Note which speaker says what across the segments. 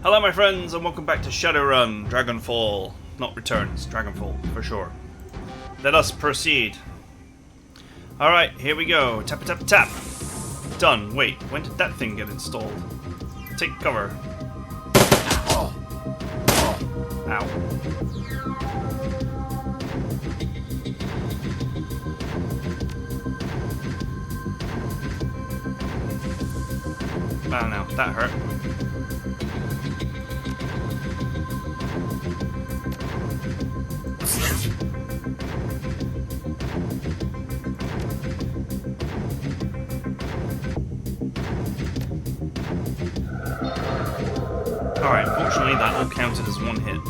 Speaker 1: Hello my friends and welcome back to Shadowrun Dragonfall. Not Returns, Dragonfall for sure. Let us proceed. Alright, here we go. Tap tap tap. Done. Wait, when did that thing get installed? Take cover. Ow. Wow, now that hurt. Alright, fortunately that all counted as one hit.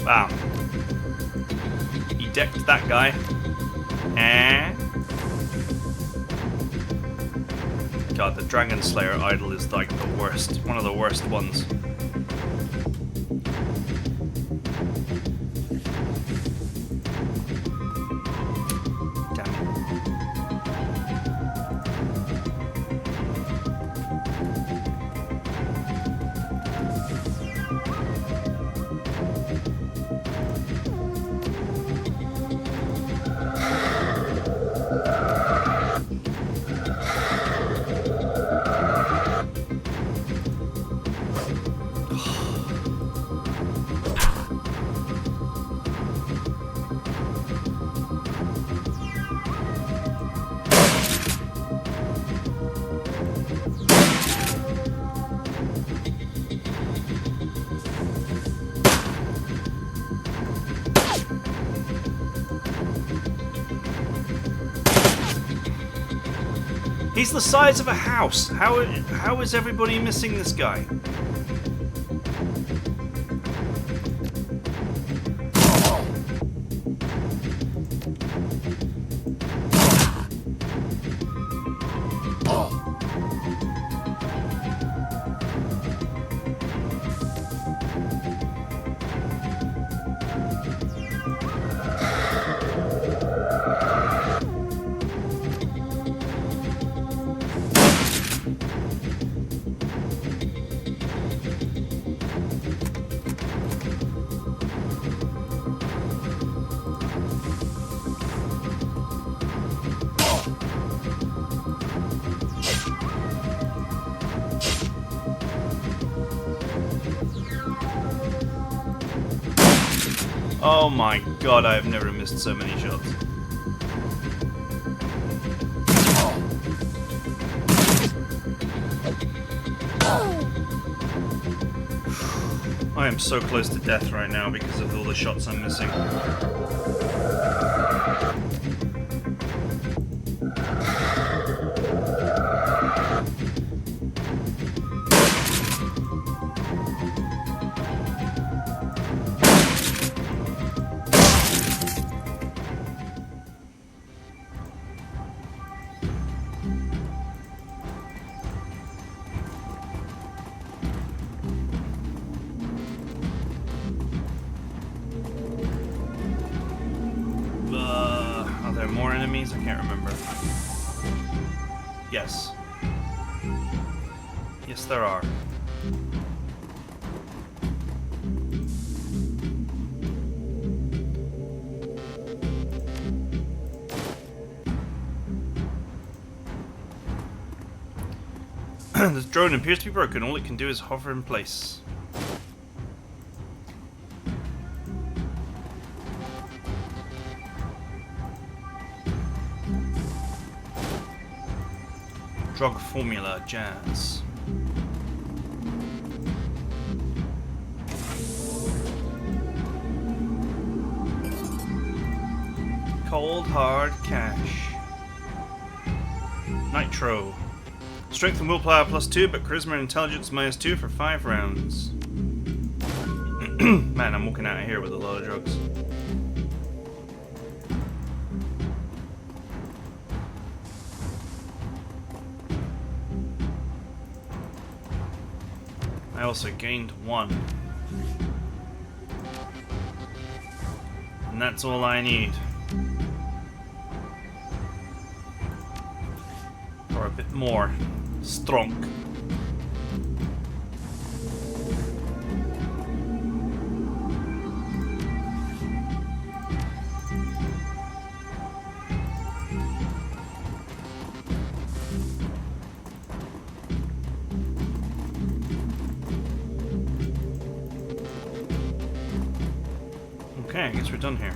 Speaker 1: Wow. He decked that guy. God, the Dragon Slayer idol is like the worst. One of the worst ones. Damn it. He's the size of a house. How is everybody missing this guy? Oh my god, I have never missed so many shots. I am so close to death right now because of all the shots I'm missing. Are there more enemies? I can't remember. Yes. Yes, there are. This drone appears to be broken. All it can do is hover in place. Drug formula, jazz. Cold hard cash. Nitro. Strength and willpower +2, but charisma and intelligence -2 for 5 rounds. Man, I'm walking out of here with a lot of drugs. I also gained 1. And that's all I need. Or a bit more. Strong. Okay, I guess we're done here.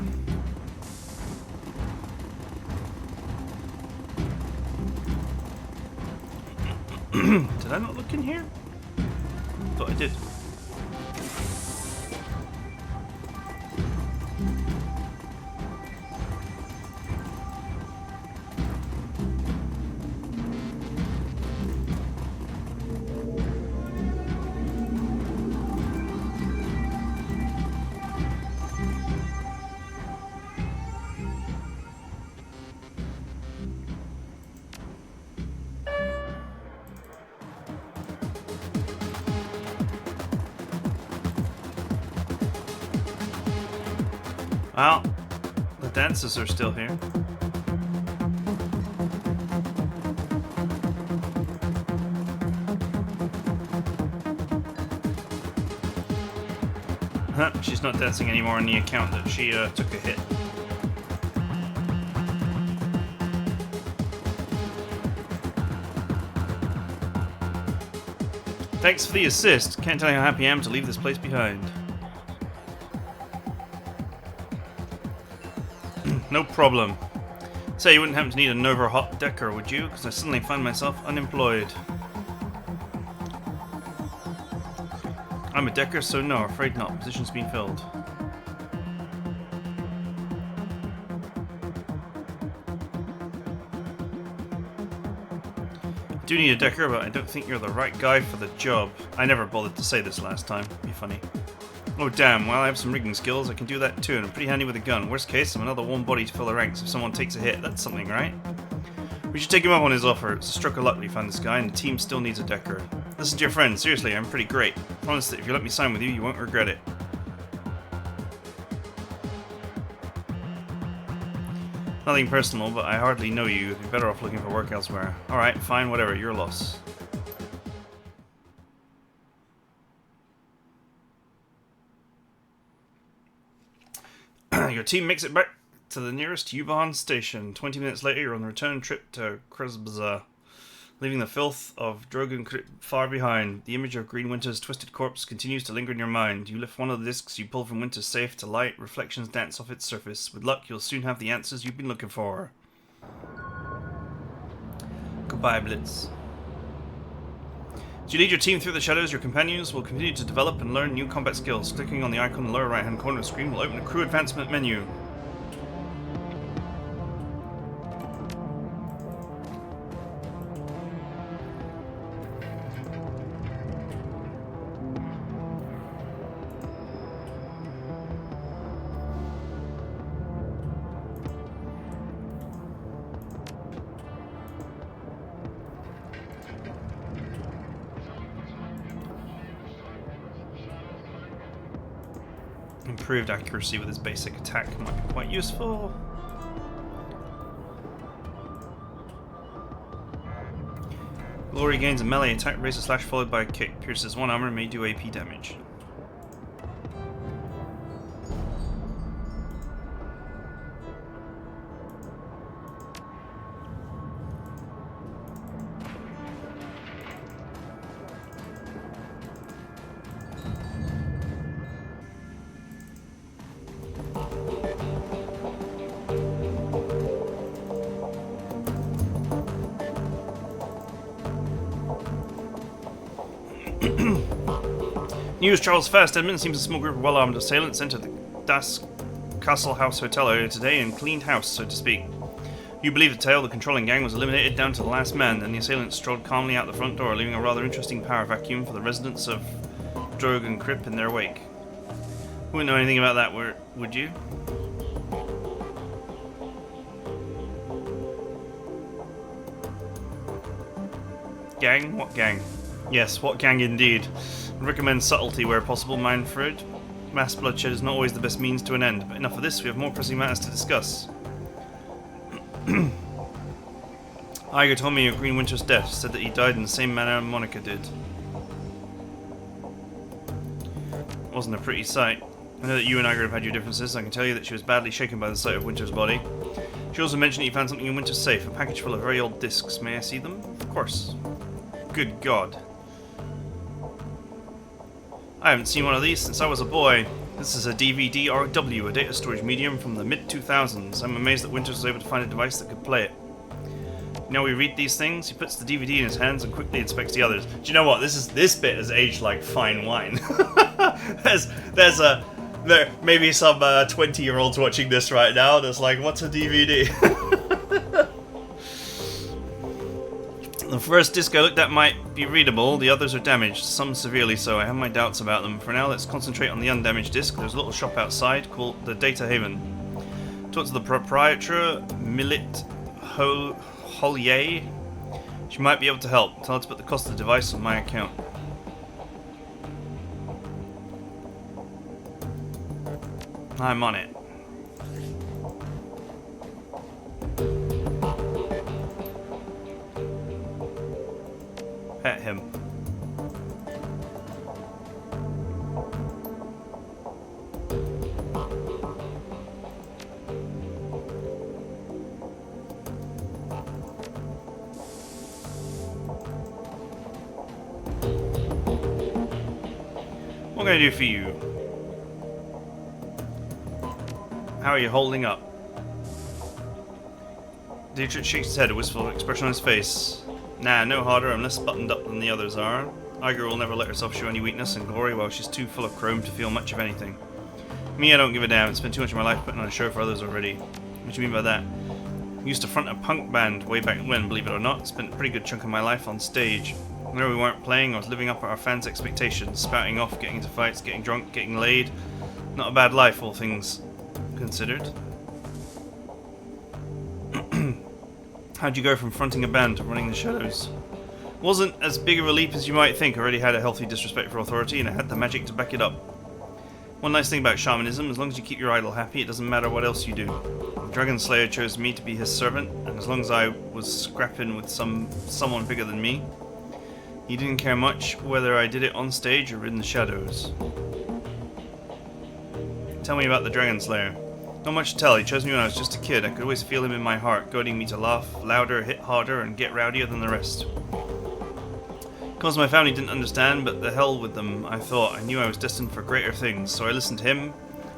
Speaker 1: Did I not look in here? Thought I did. Well, the dancers are still here. Huh, she's not dancing anymore on the account that she took a hit. Thanks for the assist. Can't tell you how happy I am to leave this place behind. No problem. Say you wouldn't happen to need a Nova hot decker, would you? Because I suddenly find myself unemployed. I'm a decker, so no, afraid not. Position's been filled. I do need a decker, but I don't think you're the right guy for the job. I never bothered to say this last time. Be funny. Oh damn, well I have some rigging skills, I can do that too, and I'm pretty handy with a gun. Worst case, I'm another warm body to fill the ranks. If someone takes a hit, that's something, right? We should take him up on his offer. It's a stroke of luck we found this guy, and the team still needs a decker. Listen to your friend, seriously, I'm pretty great. Promise that if you let me sign with you, you won't regret it. Nothing personal, but I hardly know you. You'd be better off looking for work elsewhere. Alright, fine, whatever, your loss. Your team makes it back to the nearest U-Bahn station. 20 minutes later, you're on the return trip to Krzbza, leaving the filth of Drogon far behind. The image of Green Winter's twisted corpse continues to linger in your mind. You lift one of the discs you pull from Winter's safe to light. Reflections dance off its surface. With luck, you'll soon have the answers you've been looking for. Goodbye, Blitz. As you lead your team through the shadows, your companions will continue to develop and learn new combat skills. Clicking on the icon in the lower right-hand corner of the screen will open a crew advancement menu. Improved accuracy with his basic attack might be quite useful. Glory gains a melee attack, razor slash followed by a kick. Pierces one armor and may do AP damage. News travels fast. Edmund seems a small group of well-armed assailants entered the Das Castle House Hotel earlier today and cleaned house, so to speak. You believe the tale, the controlling gang was eliminated down to the last man, then the assailants strolled calmly out the front door, leaving a rather interesting power vacuum for the residents of Drogue and Crip in their wake. Wouldn't know anything about that, would you? Gang? What gang? Yes, what gang indeed. I recommend subtlety where possible, Manfred. Mass bloodshed is not always the best means to an end, but enough of this, we have more pressing matters to discuss. Iger told me of Green Winter's death, said that he died in the same manner Monica did. It wasn't a pretty sight. I know that you and Iger have had your differences. I can tell you that she was badly shaken by the sight of Winter's body. She also mentioned that you found something in Winter's safe, a package full of very old discs. May I see them? Of course. Good God. I haven't seen one of these since I was a boy. This is a DVD-RW, a data storage medium from the mid-2000s. I'm amazed that Winters was able to find a device that could play it. You know, we read these things, he puts the DVD in his hands and quickly inspects the others. Do you know what? This bit has aged like fine wine. There maybe some 20-year-olds watching this right now that's like, what's a DVD? The first disc I looked at might be readable, the others are damaged, some severely so. I have my doubts about them. For now, let's concentrate on the undamaged disc. There's a little shop outside called the Data Haven. Talk to the proprietor, Millet Hollier. She might be able to help. Tell her to put the cost of the device on my account. I'm on it. Pet him. What can I do for you? How are you holding up? Dietrich shakes his head, a wistful expression on his face. Nah, no harder, I'm less buttoned up than the others are. Iger will never let herself show any weakness and glory while she's too full of chrome to feel much of anything. Me, I don't give a damn. Spent too much of my life putting on a show for others already. What do you mean by that? I used to front a punk band way back when, believe it or not. Spent a pretty good chunk of my life on stage. Whenever we weren't playing, I was living up to our fans' expectations, spouting off, getting into fights, getting drunk, getting laid. Not a bad life, all things considered. How'd you go from fronting a band to running the shadows? Wasn't as big of a leap as you might think. I already had a healthy disrespect for authority and I had the magic to back it up. One nice thing about shamanism, as long as you keep your idol happy, it doesn't matter what else you do. The Dragon Slayer chose me to be his servant, and as long as I was scrapping with someone bigger than me, he didn't care much whether I did it on stage or in the shadows. Tell me about the Dragon Slayer. Not much to tell. He chose me when I was just a kid. I could always feel him in my heart, goading me to laugh louder, hit harder, and get rowdier than the rest. Cause my family didn't understand, but the hell with them, I thought. I knew I was destined for greater things, so I listened to him,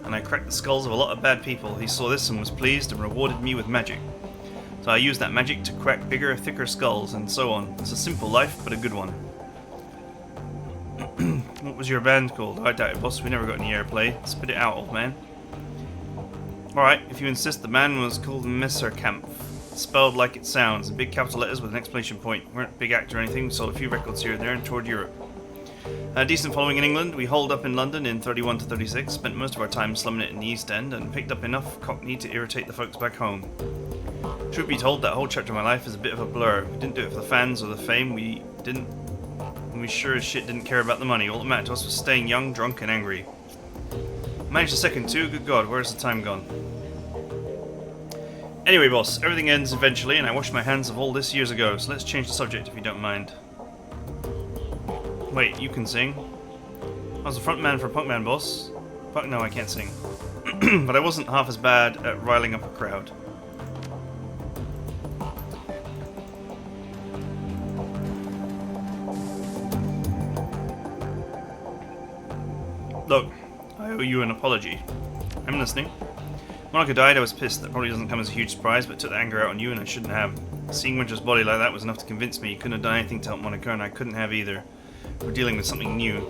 Speaker 1: and I cracked the skulls of a lot of bad people. He saw this and was pleased and rewarded me with magic. So I used that magic to crack bigger, thicker skulls, and so on. It's a simple life, but a good one. What was your band called? I doubt it, boss. We never got any airplay. Spit it out, old man. Alright, if you insist, the band was called Messerkampf. Spelled like it sounds, in big capital letters with an exclamation point. We weren't a big act or anything, we sold a few records here and there and toured Europe. A decent following in England. We holed up in London in 31 to 36, spent most of our time slumming it in the East End, and picked up enough cockney to irritate the folks back home. Truth be told, that whole chapter of my life is a bit of a blur. We didn't do it for the fans or the fame, we sure as shit didn't care about the money. All that mattered to us was staying young, drunk, and angry. Managed a second too, good god, where's the time gone? Anyway, boss, everything ends eventually, and I washed my hands of all this years ago, so let's change the subject if you don't mind. Wait, you can sing? I was the front man for a punk band, boss. Fuck no, I can't sing. But I wasn't half as bad at riling up a crowd. Look, I owe you an apology. I'm listening. When Monica died, I was pissed. That probably doesn't come as a huge surprise, but took the anger out on you and I shouldn't have. Seeing Winter's body like that was enough to convince me you couldn't have done anything to help Monica, and I couldn't have either. We're dealing with something new.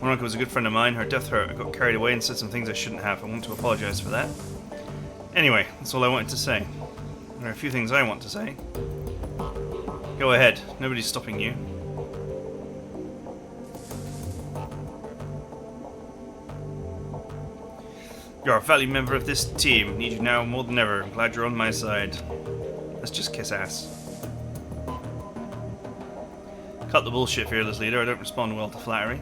Speaker 1: Monica was a good friend of mine. Her death hurt. I got carried away and said some things I shouldn't have. I want to apologize for that. Anyway, that's all I wanted to say. There are a few things I want to say. Go ahead, nobody's stopping you. You're a valued member of this team. Need you now more than ever. I'm glad you're on my side. Let's just kiss ass. Cut the bullshit, fearless leader. I don't respond well to flattery.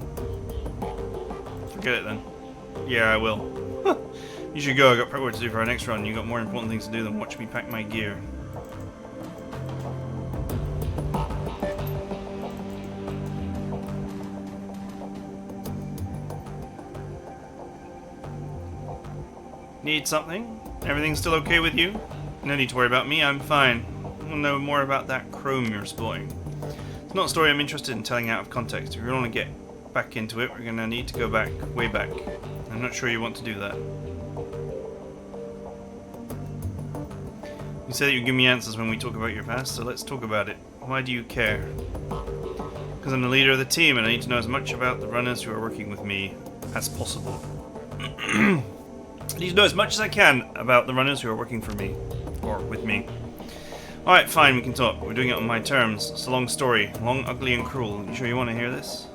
Speaker 1: Forget it then. Yeah, I will. You should go. I got prep work to do for our next run. You got more important things to do than watch me pack my gear. Need something? Everything's still okay with you? No need to worry about me, I'm fine. We'll know more about that chrome you're sporting. It's not a story I'm interested in telling out of context. If we want to get back into it, we're going to need to go back, way back. I'm not sure you want to do that. You say that you give me answers when we talk about your past, so let's talk about it. Why do you care? Because I'm the leader of the team and I need to know as much about the runners who are working with me as possible. I need to know as much as I can about the runners who are working for me. Or with me. Alright, fine, we can talk. We're doing it on my terms. It's a long story. Long, ugly, and cruel. You sure you want to hear this?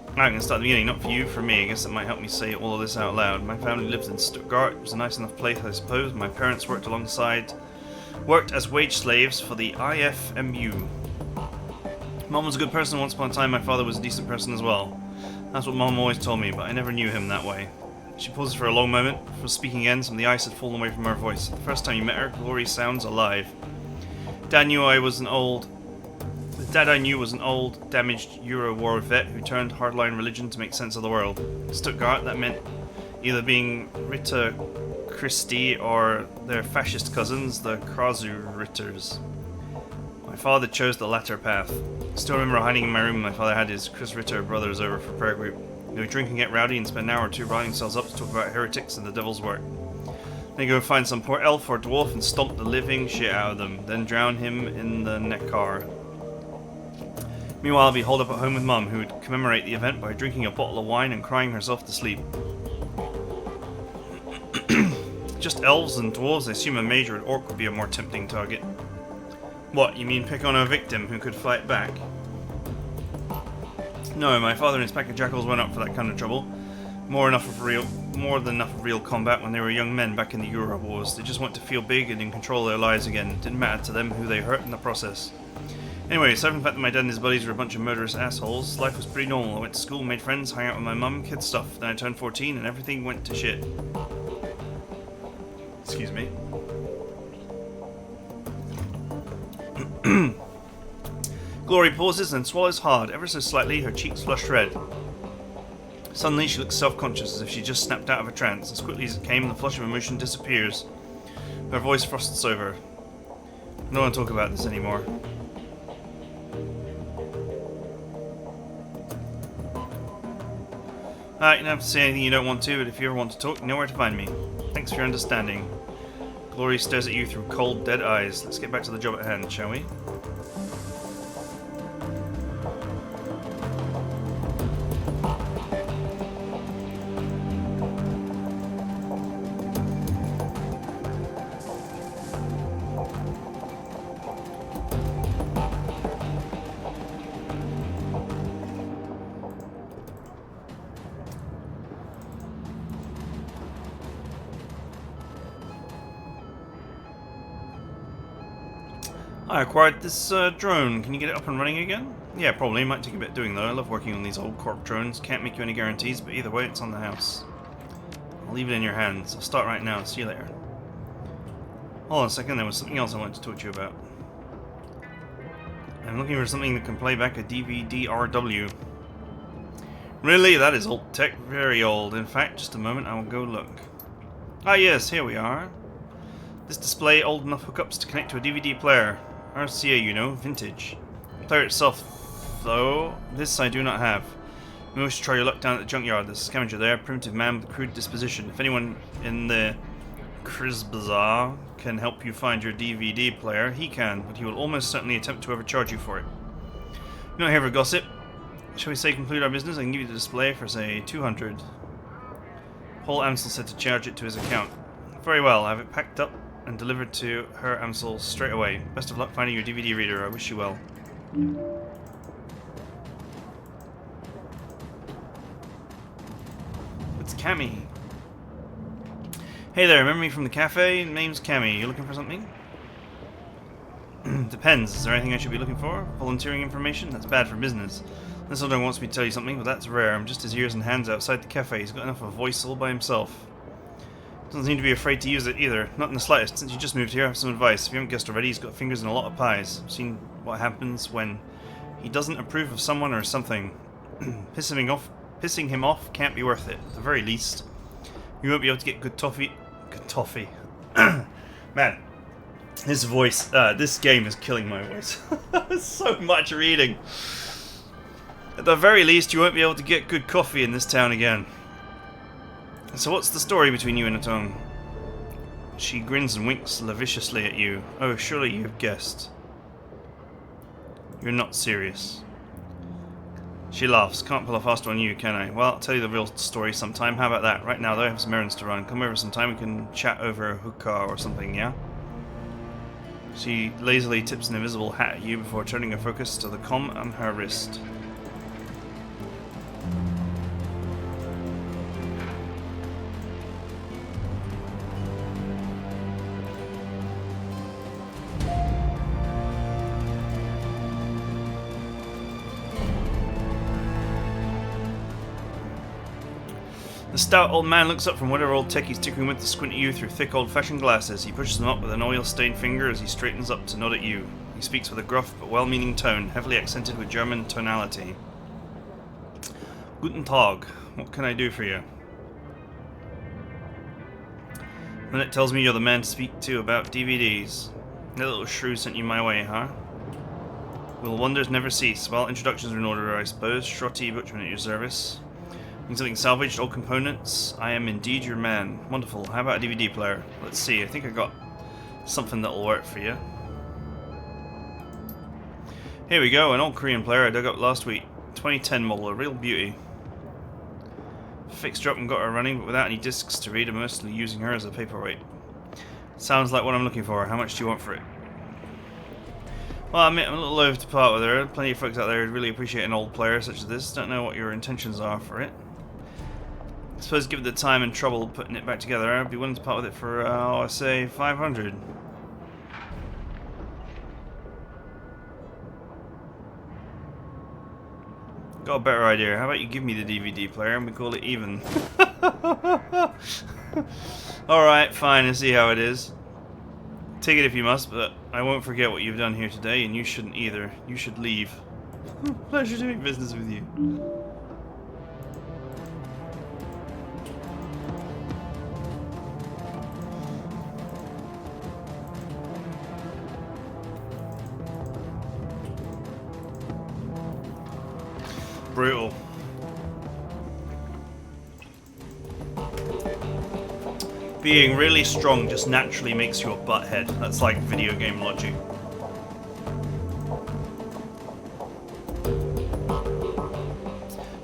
Speaker 1: I'm going to start at the beginning. Not for you, for me. I guess it might help me say all of this out loud. My family lived in Stuttgart. It was a nice enough place, I suppose. My parents worked as wage slaves for the IFMU. Mom was a good person once upon a time. My father was a decent person as well. That's what Mom always told me, but I never knew him that way. She pauses for a long moment. Before speaking again, some of the ice had fallen away from her voice. The first time you met her, Glory sounds alive. Dad I knew was an old, damaged Euro war vet who turned hardline religion to make sense of the world. In Stuttgart, that meant either being Ritter Christi or their fascist cousins, the Krasuritters. My father chose the latter path. I still remember hiding in my room when my father had his Chris Ritter brothers over for prayer group. They would drink and get rowdy and spend an hour or two riling themselves up to talk about heretics and the devil's work. Then go find some poor elf or dwarf and stomp the living shit out of them, then drown him in the Neckar. Meanwhile, I'd be holed up at home with Mum, who would commemorate the event by drinking a bottle of wine and crying herself to sleep. Just elves and dwarves, I assume a mage or an orc would be a more tempting target. What, you mean pick on a victim who could fight back? No, my father and his pack of jackals went up for that kind of trouble. More than enough of real combat when they were young men back in the Euro Wars. They just want to feel big and in control of their lives again. It didn't matter to them who they hurt in the process. Anyway, aside from the fact that my dad and his buddies were a bunch of murderous assholes, life was pretty normal. I went to school, made friends, hung out with my mum, kid stuff. Then I turned 14 and everything went to shit. Excuse me. Glory pauses and swallows hard, ever so slightly, her cheeks flushed red. Suddenly she looks self-conscious, as if she just snapped out of a trance. As quickly as it came, the flush of emotion disappears. Her voice frosts over. I don't want to talk about this anymore. Alright, you don't have to say anything you don't want to, but if you ever want to talk, you know where to find me. Thanks for your understanding. Glory stares at you through cold, dead eyes. Let's get back to the job at hand, shall we? I acquired this drone. Can you get it up and running again? Yeah, probably. Might take a bit doing though. I love working on these old corp drones. Can't make you any guarantees, but either way, it's on the house. I'll leave it in your hands. I'll start right now. See you later. Hold on a second. There was something else I wanted to talk to you about. I'm looking for something that can play back a DVD-RW. Really? That is old tech. Very old. In fact, just a moment. I will go look. Ah yes, here we are. This display old enough hookups to connect to a DVD player. RCA, you know, vintage. The player itself, though, this I do not have. You wish to try your luck down at the junkyard. There's a scavenger there, primitive man with a crude disposition. If anyone in the Bazaar can help you find your DVD player, he can, but he will almost certainly attempt to overcharge you for it. You're not here for gossip. Shall we say conclude our business? I can give you the display for, say, 200. Paul Amsel said to charge it to his account. Very well, I have it packed up and delivered to her Amsel straight away. Best of luck finding your DVD reader. I wish you well. It's Cammy. Hey there, remember me from the cafe? Name's Cammy. You looking for something? Depends. Is there anything I should be looking for? Volunteering information? That's bad for business. This elder wants me to tell you something, but that's rare. I'm just his ears and hands outside the cafe. He's got enough of a voice all by himself. Doesn't seem to be afraid to use it either. Not in the slightest. Since you just moved here, I have some advice. If you haven't guessed already, he's got fingers in a lot of pies. I've seen what happens when he doesn't approve of someone or something. Pissing him off can't be worth it. At the very least, you won't be able to get good toffee. Good toffee. Man, his voice. This game is killing my voice. So much reading. At the very least, you won't be able to get good coffee in this town again. So what's the story between you and Atone? She grins and winks lasciviously at you. Oh, surely you've guessed. You're not serious. She laughs. Can't pull a fast one on you, can I? Well, I'll tell you the real story sometime. How about that? Right now, though, I have some errands to run. Come over sometime, we can chat over a hookah or something, yeah? She lazily tips an invisible hat at you before turning her focus to the comm on her wrist. The stout old man looks up from whatever old tech he's tinkering with to squint at you through thick old-fashioned glasses. He pushes them up with an oil-stained finger as he straightens up to nod at you. He speaks with a gruff but well-meaning tone, heavily accented with German tonality. Guten Tag. What can I do for you? Then it tells me you're the man to speak to about DVDs. That little shrew sent you my way, huh? Will wonders never cease? Well, introductions are in order, I suppose. Shorty Butchman at your service. Need something salvaged, old components? I am indeed your man. Wonderful. How about a DVD player? Let's see. I think I got something that'll work for you. Here we go. An old Korean player I dug up last week. 2010 model. A real beauty. Fixed her up and got her running, but without any discs to read. I'm mostly using her as a paperweight. Sounds like what I'm looking for. How much do you want for it? Well, I admit I'm a little loath to part with her. Plenty of folks out there who'd really appreciate an old player such as this. Don't know what your intentions are for it. I suppose given the time and trouble putting it back together, I'd be willing to part with it for, I say, 500. Got a better idea. How about you give me the DVD player and we call it even? Alright, fine, and see how it is. Take it if you must, but I won't forget what you've done here today, and you shouldn't either. You should leave. Pleasure doing business with you. Brutal. Being really strong just naturally makes you a butthead. That's like video game logic.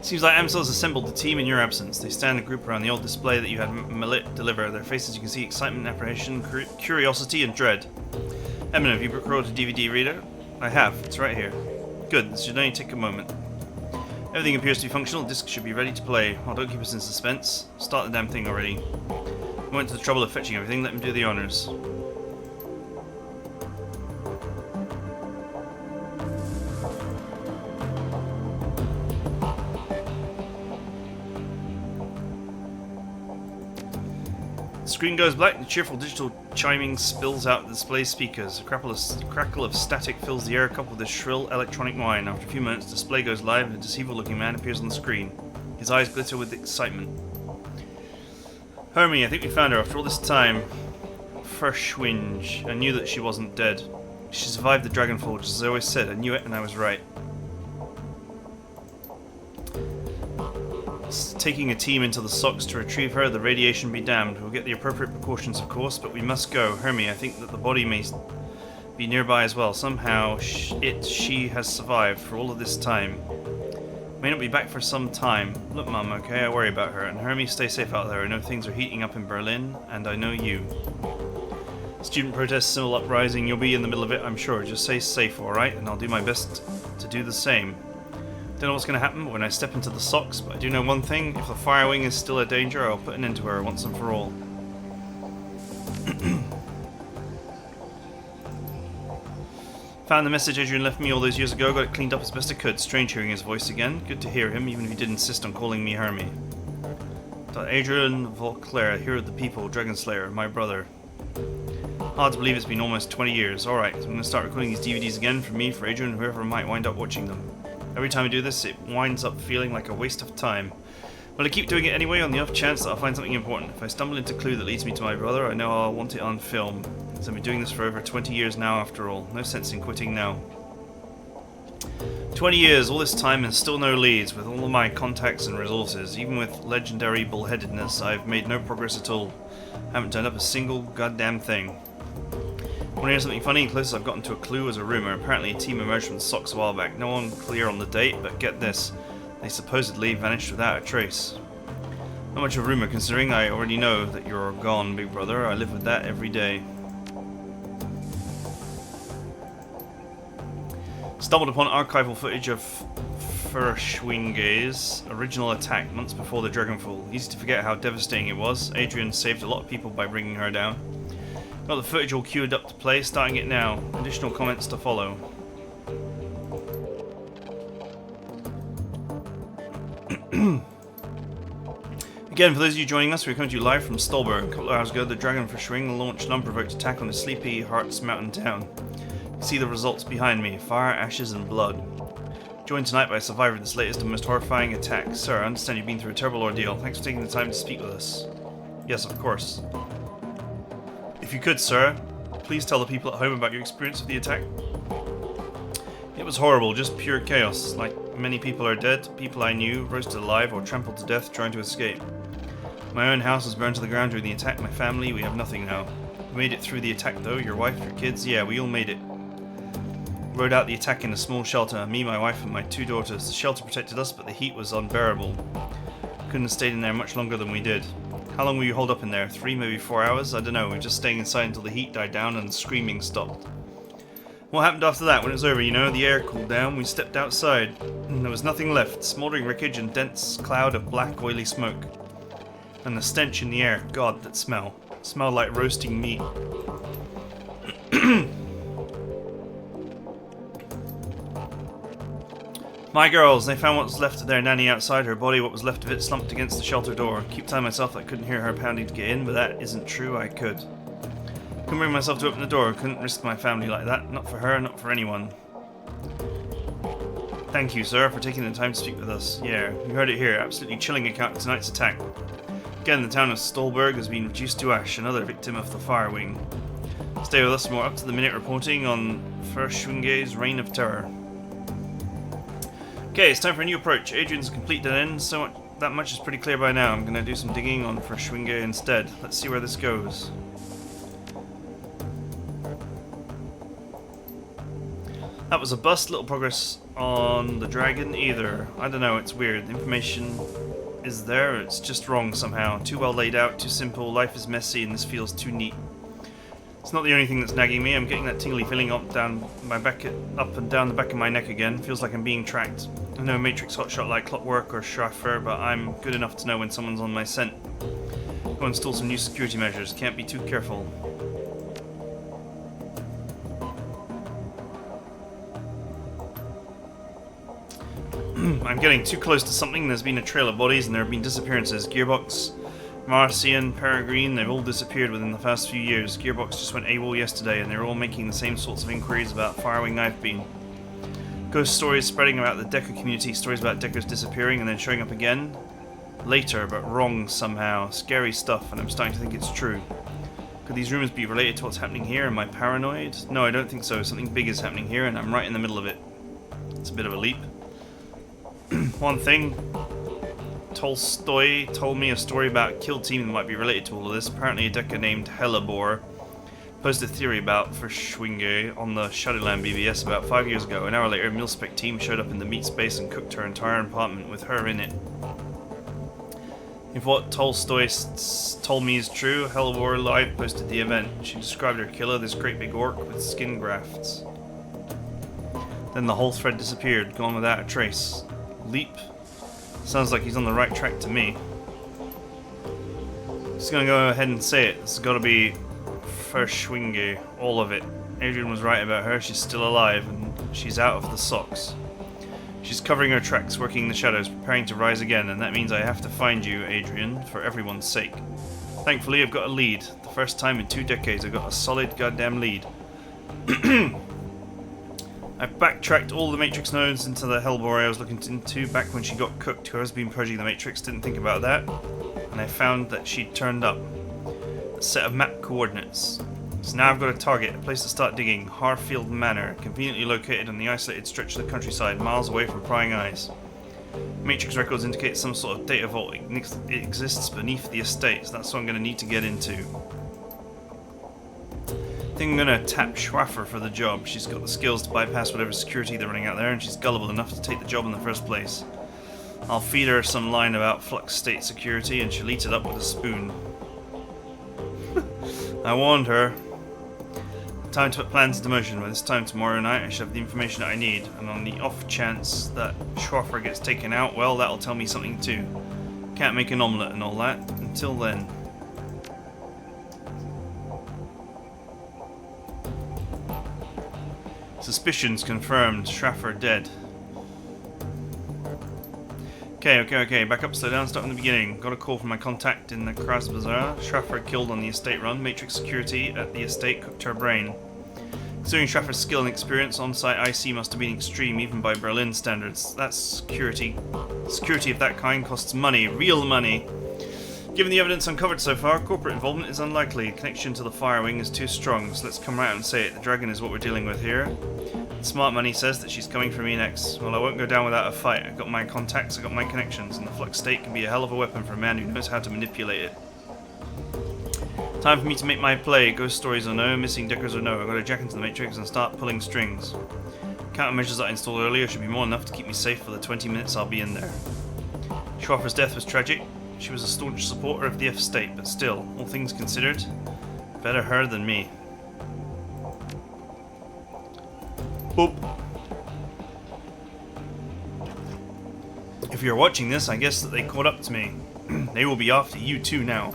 Speaker 1: Seems like Amsel's assembled the team in your absence. They stand in a group around the old display that you had Malit deliver. Their faces you can see excitement, apprehension, curiosity, and dread. Edmon, have you procured a DVD reader? I have. It's right here. Good. This should only take a moment. Everything appears to be functional. The disc should be ready to play. Well, don't keep us in suspense. Start the damn thing already. I went to the trouble of fetching everything. Let me do the honors. The screen goes black and the cheerful digital chiming spills out the display speakers. A crackle of static fills the air coupled with a shrill electronic whine. After a few minutes, the display goes live and a deceitful-looking man appears on the screen. His eyes glitter with excitement. Hermie, I think we found her after all this time. Verschwinge. I knew that she wasn't dead. She survived the Dragonfall, just as I always said. I knew it and I was right. Taking a team into the socks to retrieve her, the radiation be damned. We'll get the appropriate precautions, of course, but we must go. Hermie, I think that the body may be nearby as well. Somehow, she has survived for all of this time. May not be back for some time. Look, Mum, okay? I worry about her. And Hermie, stay safe out there. I know things are heating up in Berlin, and I know you. Student protests, civil uprising, you'll be in the middle of it, I'm sure. Just stay safe, alright? And I'll do my best to do the same. Don't know what's going to happen when I step into the socks, but I do know one thing. If the Fire Wing is still a danger, I'll put an end to her once and for all. Found the message Adrian left me all those years ago, got it cleaned up as best I could. Strange hearing his voice again. Good to hear him, even if he did insist on calling me Hermie. Adrian Volclair, hero of the people, Dragon Slayer, my brother. Hard to believe it's been almost 20 years. Alright, so I'm going to start recording these DVDs again for me, for Adrian, whoever might wind up watching them. Every time I do this, it winds up feeling like a waste of time. But I keep doing it anyway on the off chance that I'll find something important. If I stumble into a clue that leads me to my brother, I know I'll want it on film. So I've been doing this for over 20 years now after all. No sense in quitting now. 20 years, all this time and still no leads, with all of my contacts and resources. Even with legendary bullheadedness, I've made no progress at all. Haven't turned up a single goddamn thing. Want to hear something funny? Closest I've gotten to a clue was a rumour. Apparently a team emerged from the socks a while back. No one clear on the date, but get this. They supposedly vanished without a trace. Not much of a rumour considering I already know that you're gone, big brother. I live with that every day. Stumbled upon archival footage of Furschwinge's original attack months before the Dragonfall. Easy to forget how devastating it was. Adrian saved a lot of people by bringing her down. Got the footage all queued up to play, starting it now. Additional comments to follow. Again, for those of you joining us, we're coming to you live from Stolberg. A couple of hours ago, the Dragon Verschwing launched an unprovoked attack on a sleepy Hearts mountain town. You can see the results behind me, fire, ashes and blood. Joined tonight by a survivor of this latest and most horrifying attack. Sir, I understand you've been through a terrible ordeal. Thanks for taking the time to speak with us. Yes, of course. If you could, sir, please tell the people at home about your experience of the attack. It was horrible, just pure chaos. Like many people are dead, people I knew roasted alive or trampled to death trying to escape. My own house was burned to the ground during the attack. My family, we have nothing now. We made it through the attack though. Your wife, your kids, yeah, we all made it. Rode out the attack in a small shelter. Me, my wife, and my 2 daughters. The shelter protected us, but the heat was unbearable. Couldn't have stayed in there much longer than we did. How long will you hold up in there? 3, maybe 4 hours? I don't know. We're just staying inside until the heat died down and the screaming stopped. What happened after that? When it was over, you know, the air cooled down. We stepped outside. And there was nothing left. Smouldering wreckage and dense cloud of black, oily smoke. And the stench in the air. God, that smell. It smelled like roasting meat. My girls, they found what was left of their nanny outside. Her body, what was left of it, slumped against the shelter door. Keep telling myself I couldn't hear her pounding to get in, but that isn't true. I could. Couldn't bring myself to open the door. Couldn't risk my family like that. Not for her, not for anyone. Thank you, sir, for taking the time to speak with us. Yeah, you heard it here. Absolutely chilling account of tonight's attack. Again, the town of Stolberg has been reduced to ash. Another victim of the Fire Wing. Stay with us for more up-to-the-minute reporting on Furschwinge's Reign of Terror. Okay, it's time for a new approach. Adrian's complete dead end, so that much is pretty clear by now. I'm going to do some digging on Verschwinge instead. Let's see where this goes. That was a bust. Little progress on the dragon either. I don't know, it's weird. The information is there, it's just wrong somehow. Too well laid out, too simple. Life is messy and this feels too neat. It's not the only thing that's nagging me. I'm getting that tingly feeling up and down the back of my neck again. Feels like I'm being tracked. I know Matrix hotshot like Clockwork or Schaffer, but I'm good enough to know when someone's on my scent. Go install some new security measures. Can't be too careful. I'm getting too close to something. There's been a trail of bodies and there have been disappearances. Gearbox, Marcian, Peregrine, they've all disappeared within the past few years. Gearbox just went AWOL yesterday and they're all making the same sorts of inquiries about Firewing Knife Beam. Ghost stories spreading about the Decker community, stories about Deckers disappearing and then showing up again. Later, but wrong somehow. Scary stuff, and I'm starting to think it's true. Could these rumors be related to what's happening here? Am I paranoid? No, I don't think so. Something big is happening here and I'm right in the middle of it. It's a bit of a leap. One thing, Tolstoy told me a story about a kill team that might be related to all of this. Apparently a Decker named Hellebore Posted a theory about Verschwinge on the Shadowland BBS about 5 years ago. An hour later, a mil-spec team showed up in the meat space and cooked her entire apartment with her in it. If what Tolstoy told me is true, Hellwar Live posted the event. She described her killer, this great big orc with skin grafts. Then the whole thread disappeared, gone without a trace. Leap. Sounds like he's on the right track to me. Just gonna go ahead and say it. It's gotta be Verschwinge, all of it. Adrian was right about her, she's still alive, and she's out of the socks. She's covering her tracks, working in the shadows, preparing to rise again, and that means I have to find you, Adrian, for everyone's sake. Thankfully, I've got a lead. The first time in 2 decades I've got a solid goddamn lead. I've backtracked all the Matrix nodes into the Hellbore I was looking into back when she got cooked. Whoever's been purging the Matrix didn't think about that, and I found that she'd turned up. A set of map coordinates. So now I've got a target, a place to start digging. Harfield Manor, conveniently located on the isolated stretch of the countryside, miles away from prying eyes. Matrix records indicate some sort of data vault. It exists beneath the estate, so that's what I'm going to need to get into. I think I'm going to tap Schwaffer for the job. She's got the skills to bypass whatever security they're running out there, and she's gullible enough to take the job in the first place. I'll feed her some line about flux state security, and she'll eat it up with a spoon. I warned her. Time to put plans into motion. By this time tomorrow night I should have the information that I need, and on the off chance that Schwaffer gets taken out, well, that'll tell me something too. Can't make an omelette and all that. Until then. Suspicions confirmed. Schwaffer dead. Okay, back up, slow down, start from the beginning. Got a call from my contact in the Kras Bazaar. Schwaffer killed on the estate run. Matrix security at the estate cooked her brain. Considering Schwaffer's skill and experience, on-site IC must have been extreme even by Berlin standards. That's security. Security of that kind costs money, real money. Given the evidence uncovered so far, corporate involvement is unlikely. Connection to the fire wing is too strong, so let's come right out and say it. The dragon is what we're dealing with here. Smart money says that she's coming for me next. Well, I won't go down without a fight. I've got my contacts, I've got my connections, and the flux state can be a hell of a weapon for a man who knows how to manipulate it. Time for me to make my play. Ghost stories or no, missing Deckers or no. I've got to jack into the Matrix and start pulling strings. Countermeasures that I installed earlier should be more enough to keep me safe for the 20 minutes I'll be in there. Schwaffer's death was tragic. She was a staunch supporter of the estate, but still, all things considered, better her than me. Boop. If you're watching this, I guess that they caught up to me. They will be after you too now.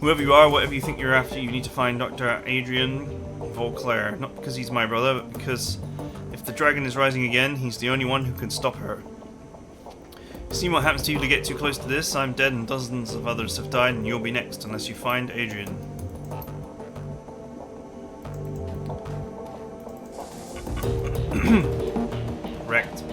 Speaker 1: Whoever you are, whatever you think you're after, you need to find Dr. Adrian Vauclair. Not because he's my brother, but because if the dragon is rising again, he's the only one who can stop her. See what happens to you to get too close to this. I'm dead and dozens of others have died, and you'll be next unless you find Adrian. Wrecked.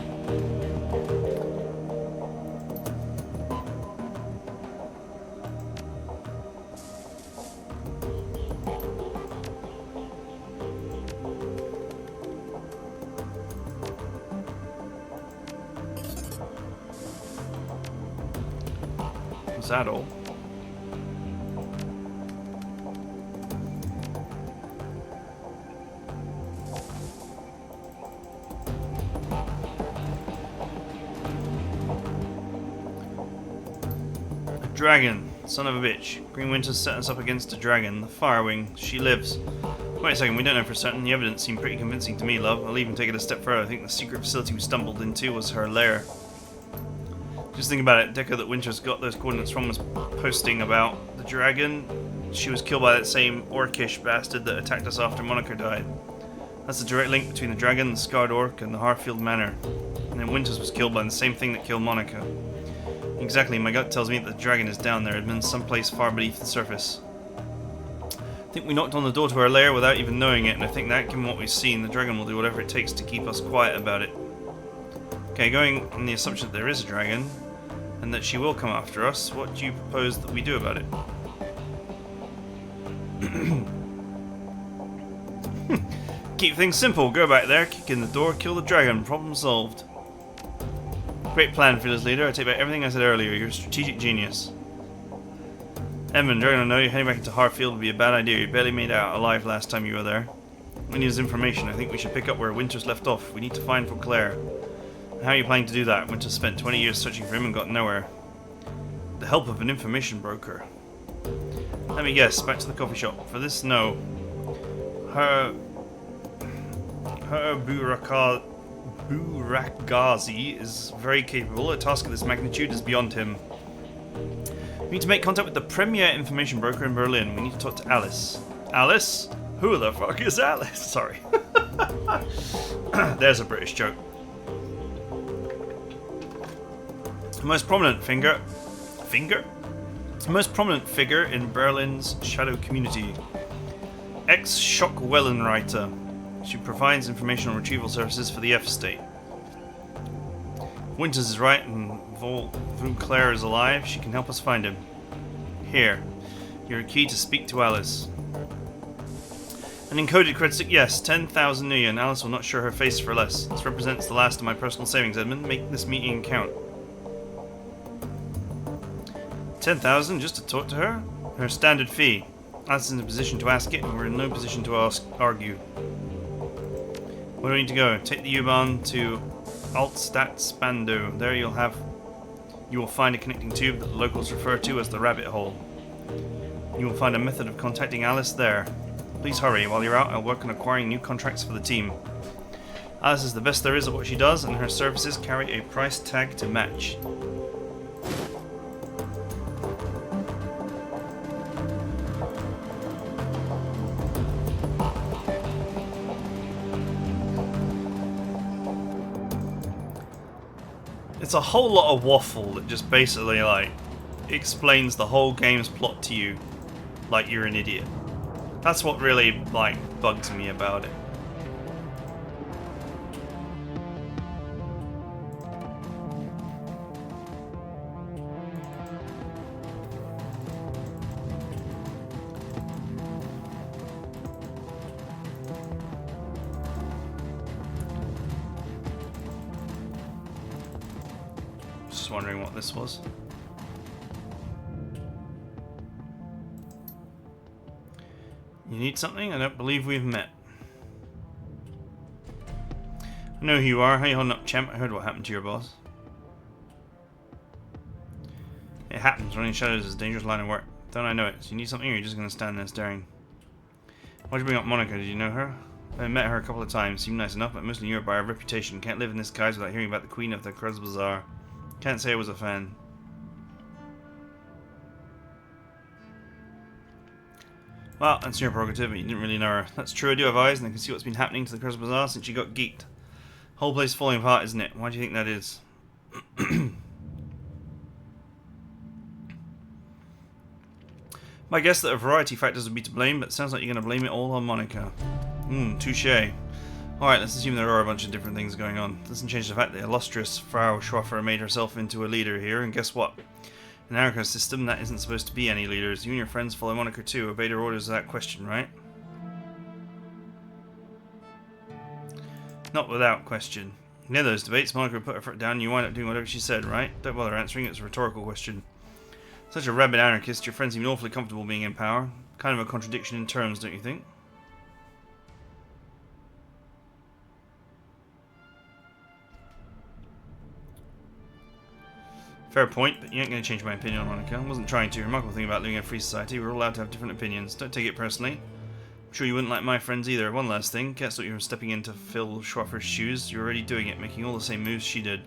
Speaker 1: Was that all? Dragon, son of a bitch. Green Winter's set us up against a dragon. The Firewing, she lives. Wait a second, we don't know for certain. The evidence seemed pretty convincing to me, love. I'll even take it a step further. I think the secret facility we stumbled into was her lair. Just think about it. Decker that Winters got those coordinates from was posting about the dragon. She was killed by that same orcish bastard that attacked us after Monica died. That's the direct link between the dragon, the scarred orc, and the Harfield Manor. And then Winters was killed by the same thing that killed Monica. Exactly, my gut tells me that the dragon is down there, admin someplace far beneath the surface. I think we knocked on the door to our lair without even knowing it, and I think that, given what we've seen, the dragon will do whatever it takes to keep us quiet about it. Okay, going on the assumption that there is a dragon, and that she will come after us, what do you propose that we do about it? Keep things simple, go back there, kick in the door, kill the dragon, problem solved. Great plan, Fearless Leader. I take back everything I said earlier. You're a strategic genius. Edmon, Dragon, I know you heading back into Harfield would be a bad idea. You barely made it out alive last time you were there. We need his information. I think we should pick up where Winter's left off. We need to find Claire. How are you planning to do that? Winter spent 20 years searching for him and got nowhere. With the help of an information broker. Let me guess, back to the coffee shop. For this, no. Her Burakazi is very capable. A task of this magnitude is beyond him. We need to make contact with the premier information broker in Berlin. We need to talk to Alice. Alice? Who the fuck is Alice? Sorry. There's a British joke. The most prominent figure in Berlin's shadow community. Ex-Schockwellenreiter. She provides information retrieval services for the F State. Winters is right and Claire is alive. She can help us find him. Here. You're a key to speak to Alice. An encoded credit stick, yes. 10,000 million. Alice will not show her face for less. This represents the last of my personal savings, Edmund. Make this meeting count. 10,000 just to talk to her? Her standard fee. Alice is in a position to ask it, and we're in no position to argue. Where do we need to go? Take the U-Bahn to Altstadtspandau. There you will find a connecting tube that the locals refer to as the rabbit hole. You will find a method of contacting Alice there. Please hurry. While you're out, I'll work on acquiring new contracts for the team. Alice is the best there is at what she does, and her services carry a price tag to match. It's a whole lot of waffle that just basically, like, explains the whole game's plot to you like you're an idiot. That's what really, like, bugs me about it. Just wondering what this was. You need something? I don't believe we've met. I know who you are. How you holding up, champ? I heard what happened to your boss. It happens. Running shadows is a dangerous line of work. Don't I know it? So you need something, or you're just going to stand there staring? Why'd you bring up Monica? Did you know her? I met her a couple of times. Seemed nice enough, but mostly knew her by her reputation. Can't live in this guise without hearing about the Queen of the Kruz Bazaar. Can't say I was a fan. Well, that's your prerogative, but you didn't really know her. That's true, I do have eyes, and I can see what's been happening to the Kruz Bazaar since you got geeked. Whole place falling apart, isn't it? Why do you think that is? My guess that a variety of factors would be to blame, but it sounds like you're going to blame it all on Monica. Touche. Alright, let's assume there are a bunch of different things going on. Doesn't change the fact that the illustrious Frau Schwaffer made herself into a leader here, and guess what? In our ecosystem, that isn't supposed to be any leaders. You and your friends follow Monica too, obeyed her orders without question, right? Not without question. In those debates, Monica would put her foot down and you wind up doing whatever she said, right? Don't bother answering, it's a rhetorical question. Such a rabid anarchist, your friends seem awfully comfortable being in power. Kind of a contradiction in terms, don't you think? Fair point, but you ain't going to change my opinion on Monica. I wasn't trying to. Remarkable thing about living in a free society, we're all allowed to have different opinions. Don't take it personally. I'm sure you wouldn't like my friends either. One last thing, can't stop you from stepping in to fill Schwaffer's shoes. You're already doing it, making all the same moves she did.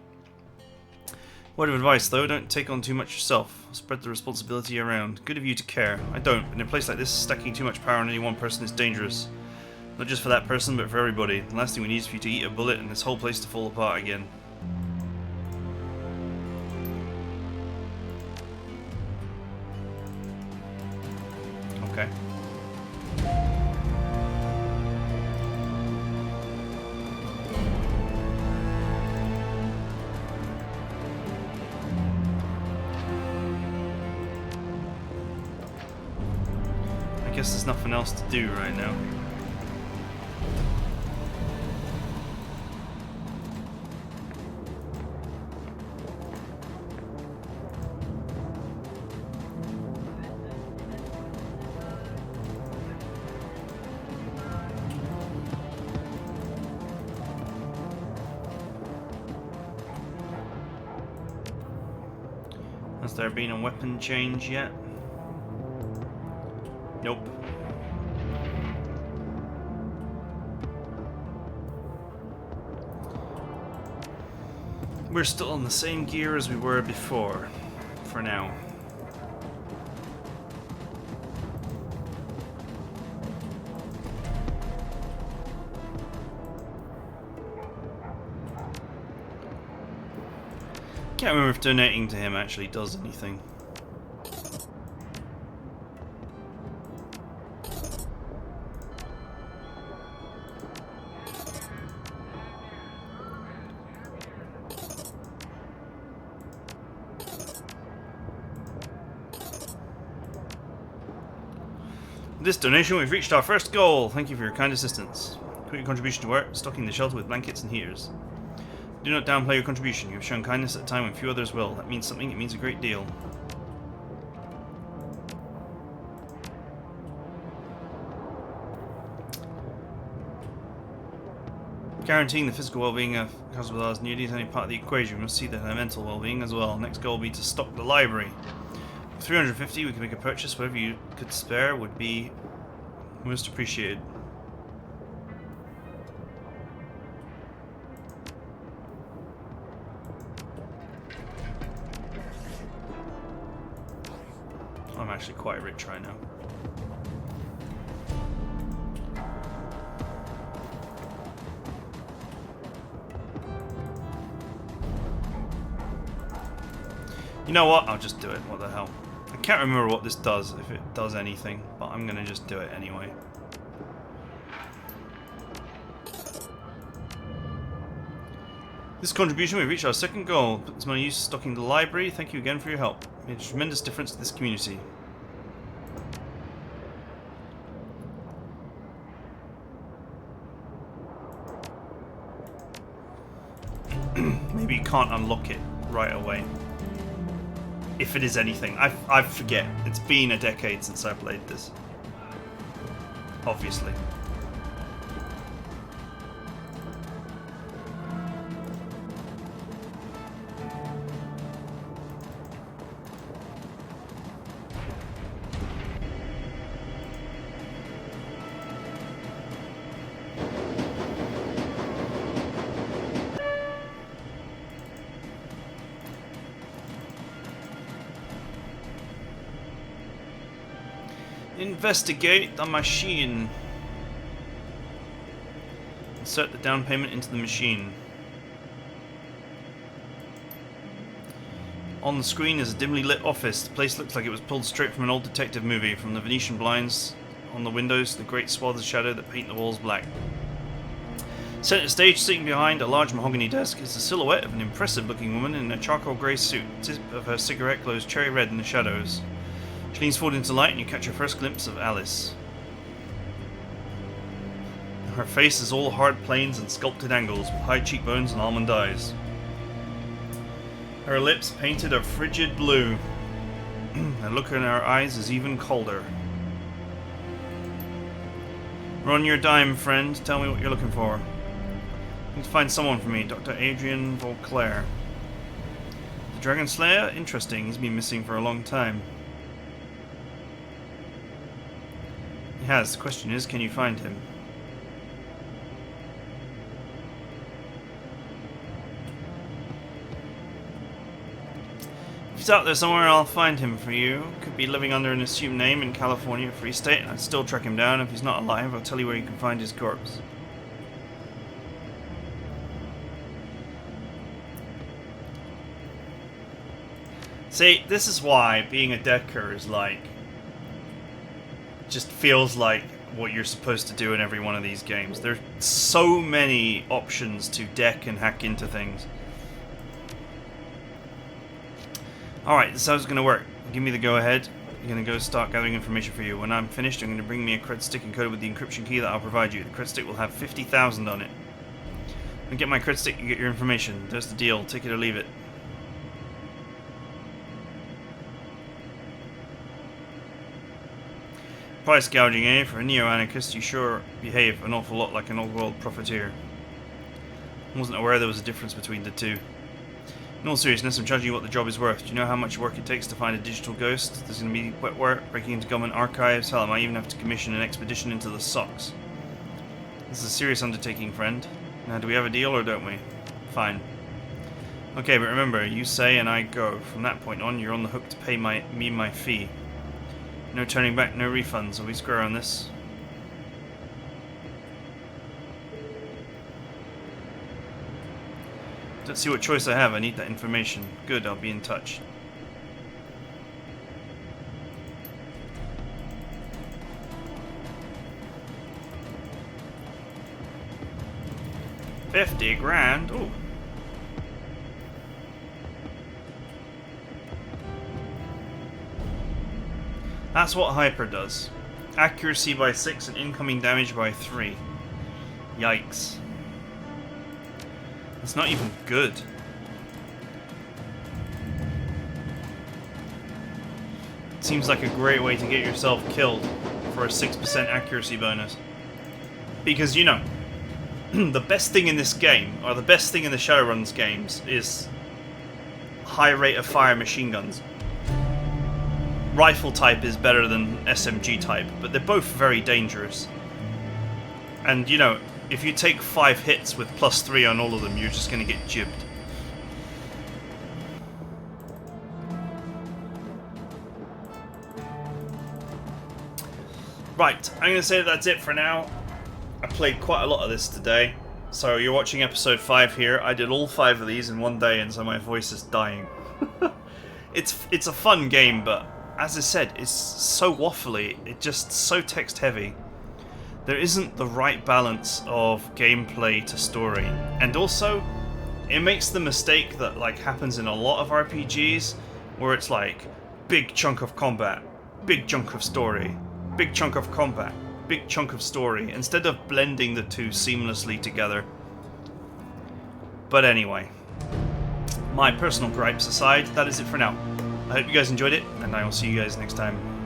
Speaker 1: Word of advice though, don't take on too much yourself. Spread the responsibility around. Good of you to care. I don't, but in a place like this, stacking too much power on any one person is dangerous. Not just for that person, but for everybody. The last thing we need is for you to eat a bullet and this whole place to fall apart again. Okay. I guess there's nothing else to do right now. there been a weapon change yet? Nope. We're still on the same gear as we were before, for now. Can't remember if donating to him actually does anything. With this donation, we've reached our first goal. Thank you for your kind assistance. Put your contribution to work, stocking the shelter with blankets and heaters. Do not downplay your contribution. You have shown kindness at a time when few others will. That means something. It means a great deal. Guaranteeing the physical well-being of Cosmolar's nudity is only part of the equation. We must see that her mental well-being as well. Next goal will be to stock the library. With 350, we can make a purchase. Whatever you could spare would be most appreciated. I'm actually quite rich right now. You know what? I'll just do it. What the hell? I can't remember what this does, if it does anything, but I'm gonna just do it anyway. This contribution, we've reached our second goal. Put this money use stocking the library. Thank you again for your help. Made a tremendous difference to this community. Maybe you can't unlock it right away. If it is anything. I forget. It's been a decade since I played this. Obviously. Investigate the machine. Insert the down payment into the machine. On the screen is a dimly lit office. The place looks like it was pulled straight from an old detective movie. From the Venetian blinds on the windows to the great swaths of shadow that paint the walls black. Center stage, sitting behind a large mahogany desk, is the silhouette of an impressive-looking woman in a charcoal grey suit. The tip of her cigarette glows cherry red in the shadows. She leans forward into the light and you catch your first glimpse of Alice. Her face is all hard planes and sculpted angles, with high cheekbones and almond eyes. Her lips painted a frigid blue. The look in her eyes is even colder. Run your dime, friend. Tell me what you're looking for. I need to find someone for me, Dr. Adrian Vauclair. The Dragon Slayer? Interesting. He's been missing for a long time. He has. The question is, can you find him? If he's out there somewhere, I'll find him for you. Could be living under an assumed name in California, Free State. I'd still track him down. If he's not alive, I'll tell you where you can find his corpse. See, this is why being a decker is like... just feels like what you're supposed to do in every one of these games. There's so many options to deck and hack into things. Alright, this is how it's going to work. Give me the go-ahead. I'm going to go start gathering information for you. When I'm finished, I'm going to bring me a cred stick encoded with the encryption key that I'll provide you. The cred stick will have 50,000 on it. When you get my cred stick, you get your information. There's the deal. Take it or leave it. Price gouging, eh? For a neo-anarchist, you sure behave an awful lot like an old-world profiteer. I wasn't aware there was a difference between the two. In all seriousness, I'm charging you what the job is worth. Do you know how much work it takes to find a digital ghost? There's going to be wet work, breaking into government archives. Hell, I might even have to commission an expedition into the socks. This is a serious undertaking, friend. Now, do we have a deal or don't we? Fine. Okay, but remember, you say and I go. From that point on, you're on the hook to pay me my fee. No turning back, no refunds. Are we square on this? Let's see what choice I have. I need that information. Good, I'll be in touch. $50 grand. Ooh. That's what Hyper does. Accuracy by 6 and incoming damage by 3. Yikes. It's not even good. It seems like a great way to get yourself killed for a 6% accuracy bonus. Because, you know, the best thing in this game, or the best thing in the Shadowrun's games, is high rate of fire machine guns. Rifle type is better than SMG type, but they're both very dangerous. And, you know, if you take 5 hits with +3 on all of them, you're just going to get jibbed. Right, I'm going to say that's it for now. I played quite a lot of this today. So you're watching episode 5 here. I did all 5 of these in one day, and so my voice is dying. It's a fun game, but as I said, it's so waffly. It's just so text heavy. There isn't the right balance of gameplay to story, and also it makes the mistake that like happens in a lot of RPGs, where it's like big chunk of combat, big chunk of story, big chunk of combat, big chunk of story, instead of blending the two seamlessly together. But anyway, my personal gripes aside, that is it for now. I hope you guys enjoyed it, and I will see you guys next time.